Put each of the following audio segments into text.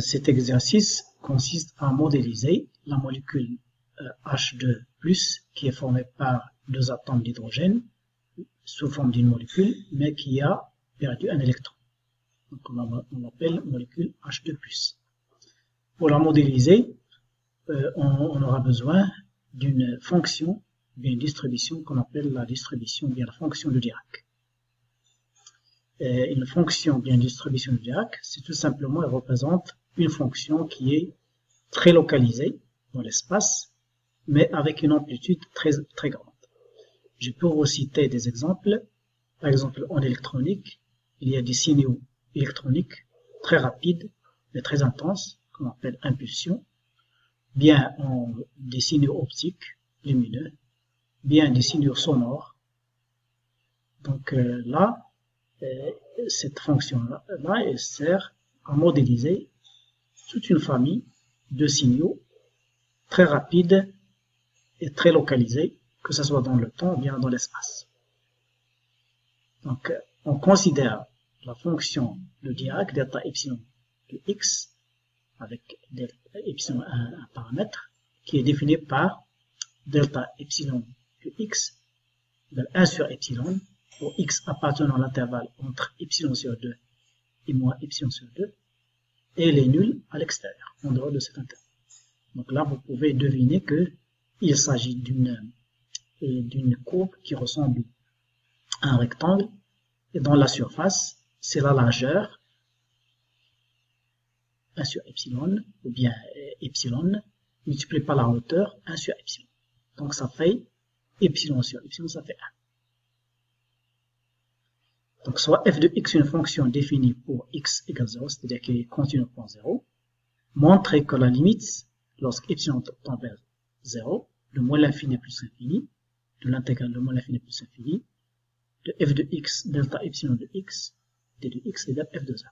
Cet exercice consiste à modéliser la molécule H2+, qui est formée par deux atomes d'hydrogène sous forme d'une molécule, mais qui a perdu un électron. Donc on l'appelle molécule H2+. Pour la modéliser, on aura besoin d'une fonction, d'une distribution qu'on appelle la distribution, bien la fonction de Dirac. Une fonction, bien distribution de Dirac, c'est tout simplement, elle représente une fonction qui est très localisée dans l'espace, mais avec une amplitude très grande. Je peux vous citer des exemples. Par exemple, en électronique, il y a des signaux électroniques très rapides, mais très intenses, qu'on appelle impulsions, bien des signaux optiques lumineux, bien des signaux sonores. Donc là, cette fonction-là, elle sert à modéliser toute une famille de signaux très rapides et très localisés, que ce soit dans le temps ou bien dans l'espace. Donc, on considère la fonction de Dirac, delta epsilon de x, avec delta epsilon un paramètre, qui est défini par delta epsilon de x, égale 1 sur epsilon, pour x appartenant à l'intervalle entre epsilon sur 2 et moins epsilon sur 2, et les nuls à l'extérieur, en dehors de cet intervalle. Donc là, vous pouvez deviner qu'il s'agit d'une courbe qui ressemble à un rectangle, et dans la surface, c'est la largeur, 1 sur epsilon, ou bien epsilon, multiplié par la hauteur, 1 sur epsilon. Donc ça fait epsilon sur epsilon, ça fait 1. Donc soit f de x une fonction définie pour x égale 0, c'est-à-dire qui est continue au point 0, montrer que la limite, lorsque epsilon tend vers 0, de moins l'infini plus l'infini, de l'intégrale de moins l'infini plus l'infini, de f de x delta epsilon de x, d de x égale f de 0.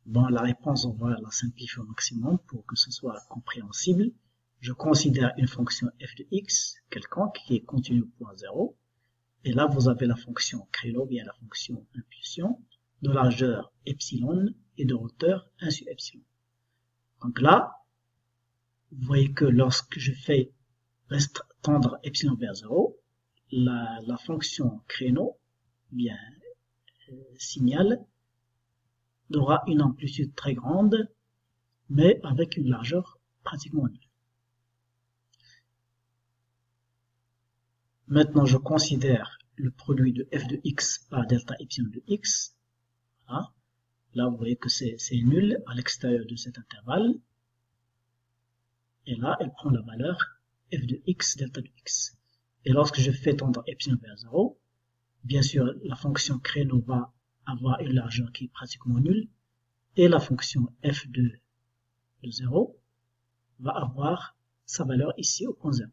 Bon, la réponse, on va la simplifier au maximum pour que ce soit compréhensible. Je considère une fonction f de x quelconque qui est continue au point 0. Et là, vous avez la fonction créneau, bien la fonction impulsion, de largeur epsilon et de hauteur 1 sur epsilon. Donc là, vous voyez que lorsque je fais tendre epsilon vers 0, la fonction créneau, bien signal, aura une amplitude très grande, mais avec une largeur pratiquement nulle. Maintenant, je considère le produit de f de x par delta epsilon de x. Voilà. Là, vous voyez que c'est nul à l'extérieur de cet intervalle. Et là, elle prend la valeur f de x delta de x. Et lorsque je fais tendre epsilon vers 0, bien sûr, la fonction créneau va avoir une largeur qui est pratiquement nulle. Et la fonction f de 0 va avoir sa valeur ici au point 0.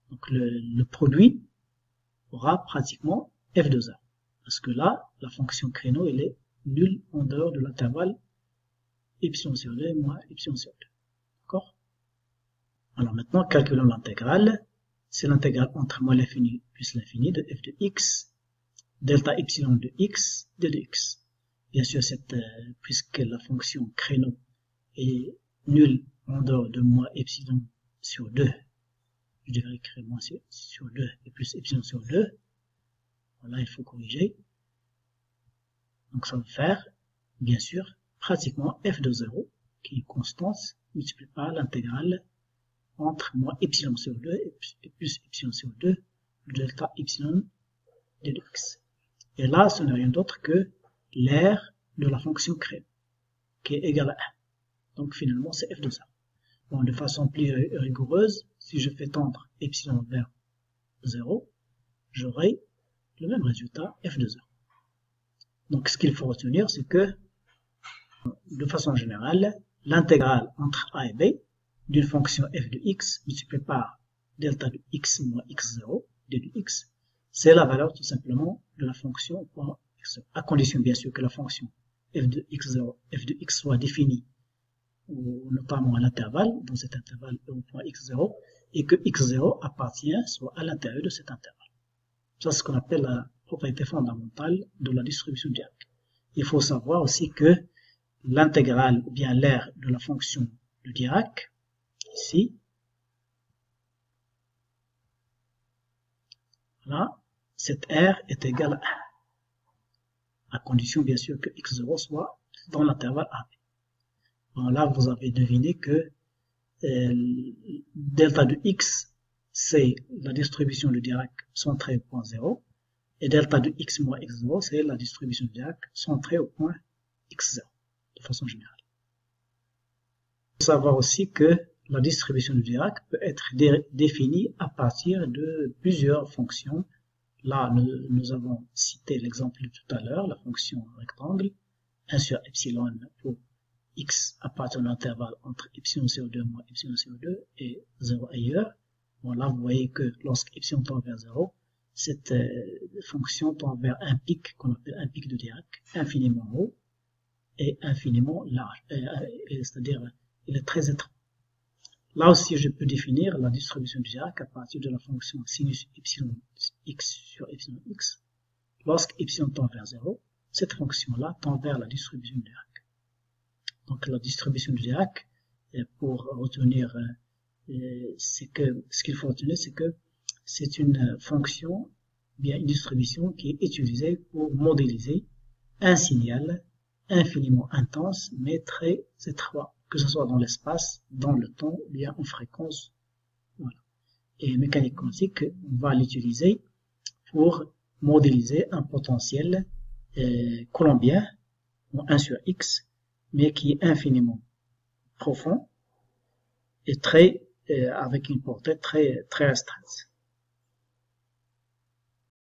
Donc le produit aura pratiquement f de 0. Parce que là, la fonction créneau, elle est nulle en dehors de l'intervalle epsilon sur 2 et moins epsilon sur 2. D'accord? Alors maintenant, calculons l'intégrale. C'est l'intégrale entre moins l'infini plus l'infini de f de x, delta epsilon de x, d de x. Bien sûr, puisque la fonction créneau est nulle en dehors de moins epsilon sur 2, je devrais écrire moins sur 2 et plus epsilon sur 2. Voilà, il faut corriger. Donc ça va faire, bien sûr, pratiquement f de 0, qui est constante, multiplié par l'intégrale entre moins epsilon sur 2 et plus epsilon sur 2, de delta epsilon d de x. Et là, ce n'est rien d'autre que l'aire de la fonction créneau, qui est égale à 1. Donc finalement, c'est f de 0. Bon, de façon plus rigoureuse, si je fais tendre epsilon vers 0, j'aurai le même résultat, f de 0. Donc ce qu'il faut retenir, c'est que, de façon générale, l'intégrale entre a et b d'une fonction f de x multipliée par delta de x moins x0, d de x, c'est la valeur tout simplement de la fonction au point x0, à condition bien sûr que la fonction f de x0, f de x soit définie, ou notamment à l'intervalle, dans cet intervalle au point x0, et que x0 appartient soit à l'intérieur de cet intervalle. Ça, c'est ce qu'on appelle la propriété fondamentale de la distribution de Dirac. Il faut savoir aussi que l'intégrale ou bien l'aire de la fonction de Dirac, ici. Là, cette R est égale à 1, à condition bien sûr que x0 soit dans l'intervalle AB. Bon, là, vous avez deviné que delta de x, c'est la distribution de Dirac centrée au point 0, et delta de x moins x0, c'est la distribution de Dirac centrée au point x0, de façon générale. Il faut savoir aussi que la distribution de Dirac peut être définie à partir de plusieurs fonctions. Là, nous avons cité l'exemple de tout à l'heure, la fonction rectangle, 1 sur epsilon pour x appartenant à l'intervalle entre epsilon CO2 moins epsilon CO2 et 0 ailleurs. Bon, là, vous voyez que lorsque epsilon tend vers 0, cette fonction tend vers un pic qu'on appelle un pic de Dirac, infiniment haut et infiniment large, c'est-à-dire il est très étroit. Là aussi, je peux définir la distribution de Dirac à partir de la fonction sinus epsilon x sur epsilon x. Lorsque epsilon tend vers 0, cette fonction-là tend vers la distribution de Dirac. Donc la distribution de Dirac, pour retenir, ce qu'il faut retenir, c'est que c'est une fonction, bien une distribution qui est utilisée pour modéliser un signal infiniment intense, mais très étroit, que ce soit dans l'espace, dans le temps, ou bien en fréquence. Voilà. Et mécanique quantique, on va l'utiliser pour modéliser un potentiel colombien, 1 sur x, mais qui est infiniment profond et avec une portée très restreinte.